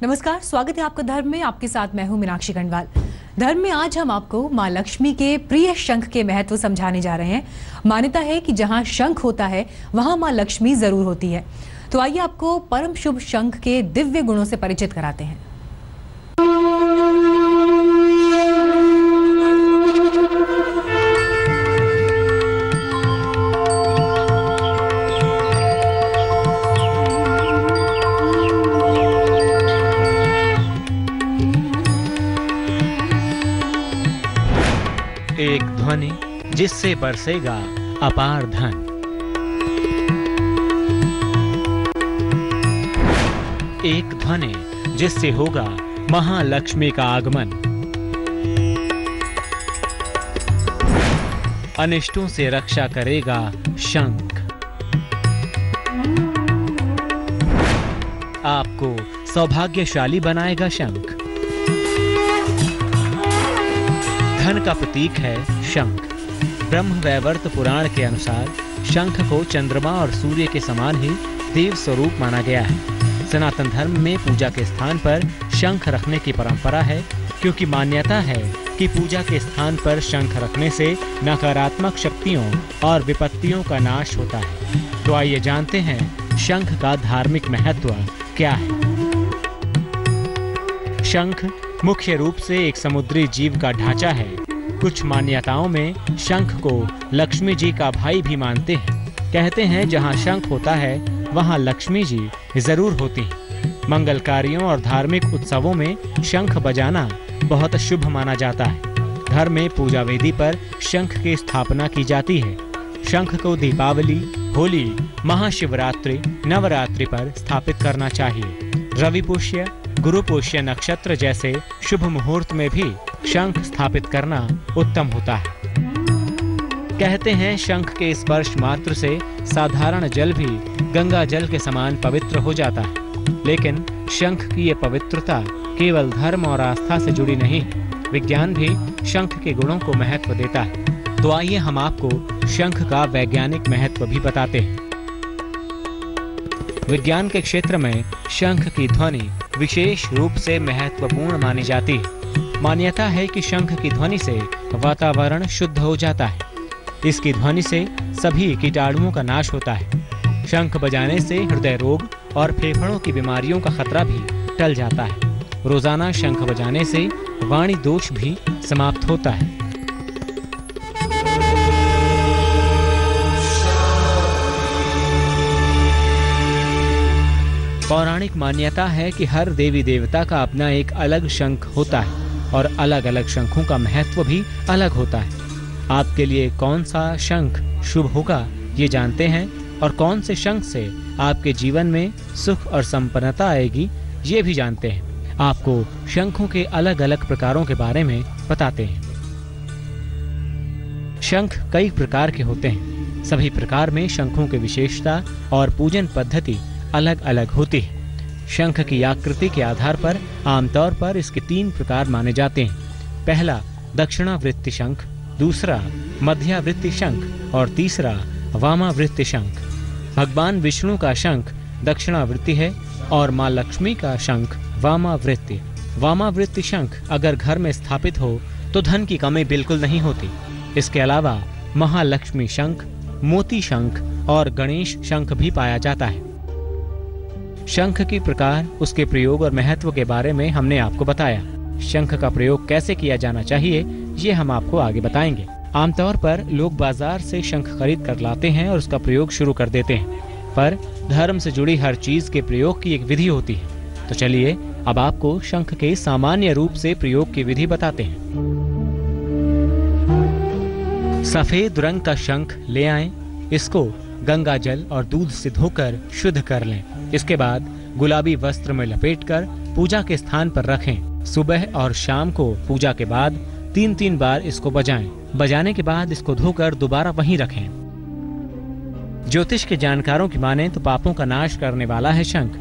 नमस्कार, स्वागत है आपका धर्म में। आपके साथ मैं हूं मीनाक्षी खंडवाल। धर्म में आज हम आपको मां लक्ष्मी के प्रिय शंख के महत्व समझाने जा रहे हैं। मान्यता है कि जहां शंख होता है वहां मां लक्ष्मी जरूर होती है। तो आइए आपको परम शुभ शंख के दिव्य गुणों से परिचित कराते हैं। एक ध्वनि जिससे बरसेगा अपार धन। एक ध्वनि जिससे होगा महालक्ष्मी का आगमन। अनिष्टों से रक्षा करेगा शंख। आपको सौभाग्यशाली बनाएगा शंख। धन का प्रतीक है शंख। ब्रह्मवैवर्त पुराण के अनुसार शंख को चंद्रमा और सूर्य के समान ही देव स्वरूप माना गया है। सनातन धर्म में पूजा के स्थान पर शंख रखने की परंपरा है, क्योंकि मान्यता है कि पूजा के स्थान पर शंख रखने से नकारात्मक शक्तियों और विपत्तियों का नाश होता है। तो आइए जानते हैं शंख का धार्मिक महत्व क्या है। शंख मुख्य रूप से एक समुद्री जीव का ढांचा है। कुछ मान्यताओं में शंख को लक्ष्मी जी का भाई भी मानते हैं। कहते हैं जहां शंख होता है वहां लक्ष्मी जी जरूर होती हैं। मंगल कार्यों और धार्मिक उत्सवों में शंख बजाना बहुत शुभ माना जाता है। घर में पूजा वेदी पर शंख की स्थापना की जाती है। शंख को दीपावली, होली, महाशिवरात्रि, नवरात्रि पर स्थापित करना चाहिए। रवि पुष्य, गुरु पुष्य नक्षत्र जैसे शुभ मुहूर्त में भी शंख स्थापित करना उत्तम होता है। कहते हैं शंख के स्पर्श मात्र से साधारण जल भी गंगा जल के समान पवित्र हो जाता है। लेकिन शंख की ये पवित्रता केवल धर्म और आस्था से जुड़ी नहीं है। विज्ञान भी शंख के गुणों को महत्व देता है। तो आइए हम आपको शंख का वैज्ञानिक महत्व भी बताते हैं। विज्ञान के क्षेत्र में शंख की ध्वनि विशेष रूप से महत्वपूर्ण मानी जाती है। मान्यता है कि शंख की ध्वनि से वातावरण शुद्ध हो जाता है। इसकी ध्वनि से सभी कीटाणुओं का नाश होता है। शंख बजाने से हृदय रोग और फेफड़ों की बीमारियों का खतरा भी टल जाता है। रोजाना शंख बजाने से वाणी दोष भी समाप्त होता है। पौराणिक मान्यता है कि हर देवी देवता का अपना एक अलग शंख होता है और अलग अलग शंखों का महत्व भी अलग होता है। आपके लिए कौन सा शंख शुभ होगा ये जानते हैं, और कौन से शंख से आपके जीवन में सुख और संपन्नता आएगी ये भी जानते हैं। आपको शंखों के अलग अलग प्रकारों के बारे में बताते हैं। शंख कई प्रकार के होते हैं। सभी प्रकार में शंखों की विशेषता और पूजन पद्धति अलग अलग होती है। शंख की आकृति के आधार पर आमतौर पर इसके 3 प्रकार माने जाते हैं। पहला दक्षिणावृत्ति शंख, दूसरा मध्यावृत्ति शंख और तीसरा वामावृत्ति शंख। भगवान विष्णु का शंख दक्षिणावृत्ति है और मां लक्ष्मी का शंख वामावृत्ति। वामावृत्ति शंख अगर घर में स्थापित हो तो धन की कमी बिल्कुल नहीं होती। इसके अलावा महालक्ष्मी शंख, मोती शंख और गणेश शंख भी पाया जाता है। शंख की प्रकार, उसके प्रयोग और महत्व के बारे में हमने आपको बताया। शंख का प्रयोग कैसे किया जाना चाहिए ये हम आपको आगे बताएंगे। आमतौर पर लोग बाजार से शंख खरीद कर लाते हैं और उसका प्रयोग शुरू कर देते हैं, पर धर्म से जुड़ी हर चीज के प्रयोग की एक विधि होती है। तो चलिए अब आपको शंख के सामान्य रूप से प्रयोग की विधि बताते हैं। सफेद रंग का शंख ले आएं। इसको गंगा जल और दूध से धोकर शुद्ध कर लें। इसके बाद गुलाबी वस्त्र में लपेटकर पूजा के स्थान पर रखें। सुबह और शाम को पूजा के बाद 3-3 बार इसको बजाएं। बजाने के बाद इसको धोकर दोबारा वहीं रखें। ज्योतिष के जानकारों की माने तो पापों का नाश करने वाला है शंख।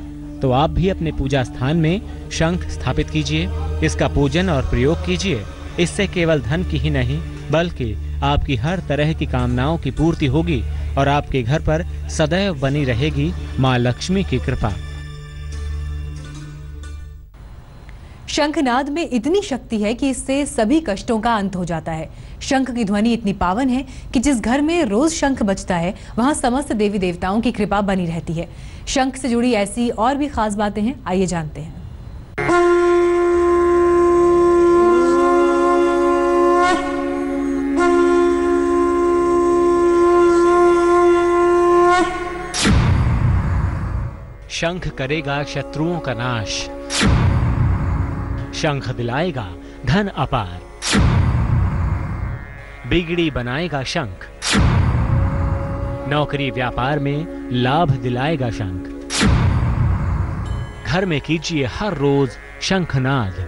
तो आप भी अपने पूजा स्थान में शंख स्थापित कीजिए। इसका पूजन और प्रयोग कीजिए। इससे केवल धन की ही नहीं बल्कि आपकी हर तरह की कामनाओं की पूर्ति होगी और आपके घर पर सदैव बनी रहेगी मां लक्ष्मी की कृपा। शंखनाद में इतनी शक्ति है कि इससे सभी कष्टों का अंत हो जाता है। शंख की ध्वनि इतनी पावन है कि जिस घर में रोज शंख बजता है वहां समस्त देवी देवताओं की कृपा बनी रहती है। शंख से जुड़ी ऐसी और भी खास बातें हैं, आइए जानते हैं। शंख करेगा शत्रुओं का नाश, शंख दिलाएगा धन अपार, बिगड़ी बनाएगा शंख, नौकरी व्यापार में लाभ दिलाएगा शंख। घर में कीजिए हर रोज शंखनाद,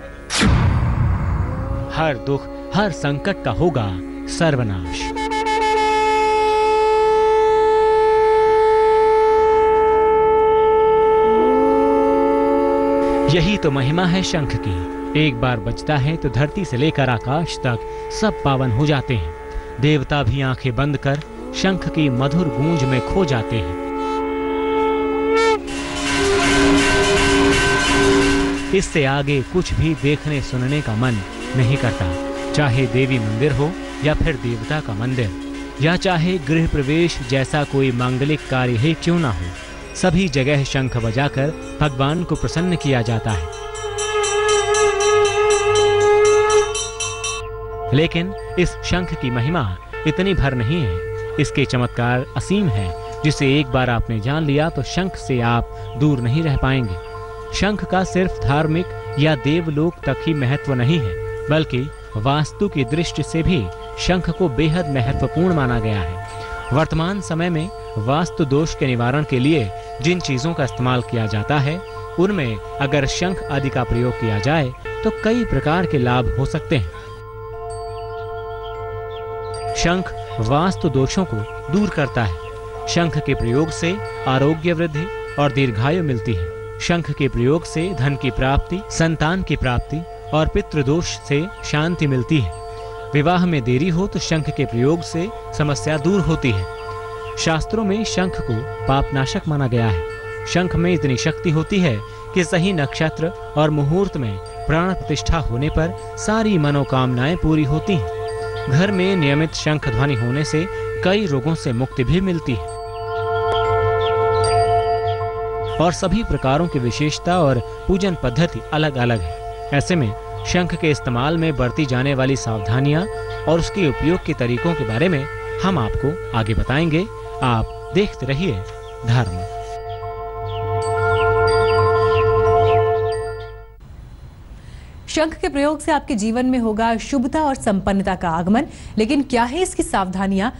हर दुख हर संकट का होगा सर्वनाश। यही तो महिमा है शंख की। एक बार बजता है तो धरती से लेकर आकाश तक सब पावन हो जाते हैं। देवता भी आंखें बंद कर शंख की मधुर गूंज में खो जाते हैं। इससे आगे कुछ भी देखने सुनने का मन नहीं करता, चाहे देवी मंदिर हो या फिर देवता का मंदिर, या चाहे गृह प्रवेश जैसा कोई मांगलिक कार्य ही क्यों ना हो, सभी जगह शंख बजाकर भगवान को प्रसन्न किया जाता है। लेकिन इस शंख की महिमा इतनी भर नहीं है, इसके चमत्कार असीम है, जिसे एक बार आपने जान लिया तो शंख से आप दूर नहीं रह पाएंगे। शंख का सिर्फ धार्मिक या देवलोक तक ही महत्व नहीं है, बल्कि वास्तु की दृष्टि से भी शंख को बेहद महत्वपूर्ण माना गया है। वर्तमान समय में वास्तु दोष के निवारण के लिए जिन चीजों का इस्तेमाल किया जाता है, उनमें अगर शंख आदि का प्रयोग किया जाए तो कई प्रकार के लाभ हो सकते हैं। शंख वास्तु दोषों को दूर करता है। शंख के प्रयोग से आरोग्य वृद्धि और दीर्घायु मिलती है। शंख के प्रयोग से धन की प्राप्ति, संतान की प्राप्ति और पितृदोष से शांति मिलती है। विवाह में देरी हो तो शंख के प्रयोग से समस्या दूर होती है। शास्त्रों में शंख को पापनाशक माना गया है। शंख में इतनी शक्ति होती है कि सही नक्षत्र और मुहूर्त में प्राण प्रतिष्ठा होने पर सारी मनोकामनाएं पूरी होती हैं। घर में नियमित शंख ध्वनि होने से कई रोगों से मुक्ति भी मिलती है। और सभी प्रकारों की विशेषता और पूजन पद्धति अलग अलग है। ऐसे में शंख के इस्तेमाल में बरती जाने वाली सावधानियां और उसके उपयोग के तरीकों के बारे में हम आपको आगे बताएंगे। आप देखते रहिए धर्म। शंख के प्रयोग से आपके जीवन में होगा शुभता और संपन्नता का आगमन, लेकिन क्या है इसकी सावधानियां?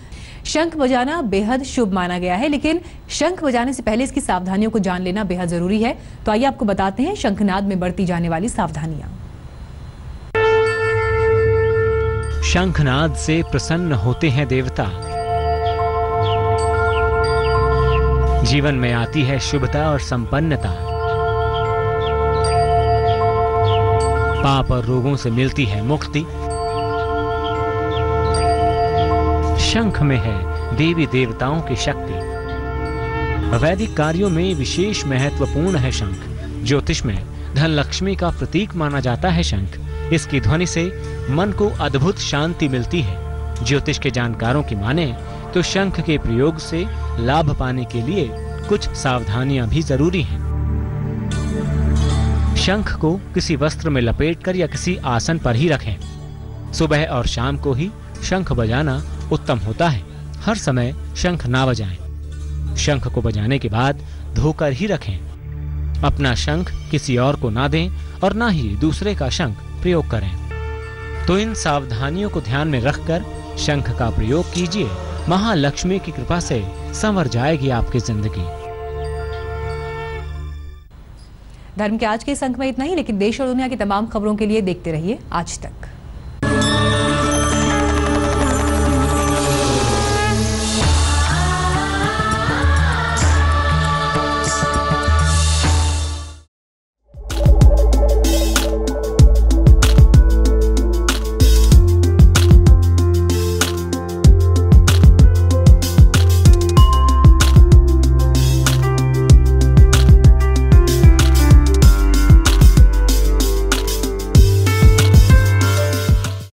शंख बजाना बेहद शुभ माना गया है, लेकिन शंख बजाने से पहले इसकी सावधानियों को जान लेना बेहद जरूरी है। तो आइए आपको बताते हैं शंखनाद में बरती जाने वाली सावधानियां। शंखनाद से प्रसन्न होते हैं देवता, जीवन में आती है शुभता और संपन्नता, पाप और रोगों से मिलती है मुक्ति। शंख में है देवी देवताओं की शक्ति। वैदिक कार्यों में विशेष महत्वपूर्ण है शंख। ज्योतिष में धन लक्ष्मी का प्रतीक माना जाता है शंख। इसकी ध्वनि से मन को अद्भुत शांति मिलती है। ज्योतिष के जानकारों की माने तो शंख के प्रयोग से लाभ पाने के लिए कुछ सावधानियां भी जरूरी हैं। शंख को किसी वस्त्र में लपेटकर या किसी आसन पर ही रखें। सुबह और शाम को ही शंख बजाना उत्तम होता है। हर समय शंख ना बजाएं। शंख को बजाने के बाद धोकर ही रखें। अपना शंख किसी और को ना दें और ना ही दूसरे का शंख प्रयोग करें। तो इन सावधानियों को ध्यान में रखकर शंख का प्रयोग कीजिए। महालक्ष्मी की कृपा से संवर जाएगी आपकी जिंदगी। धर्म के आज के इस अंक में इतना ही, लेकिन देश और दुनिया की तमाम खबरों के लिए देखते रहिए आज तक।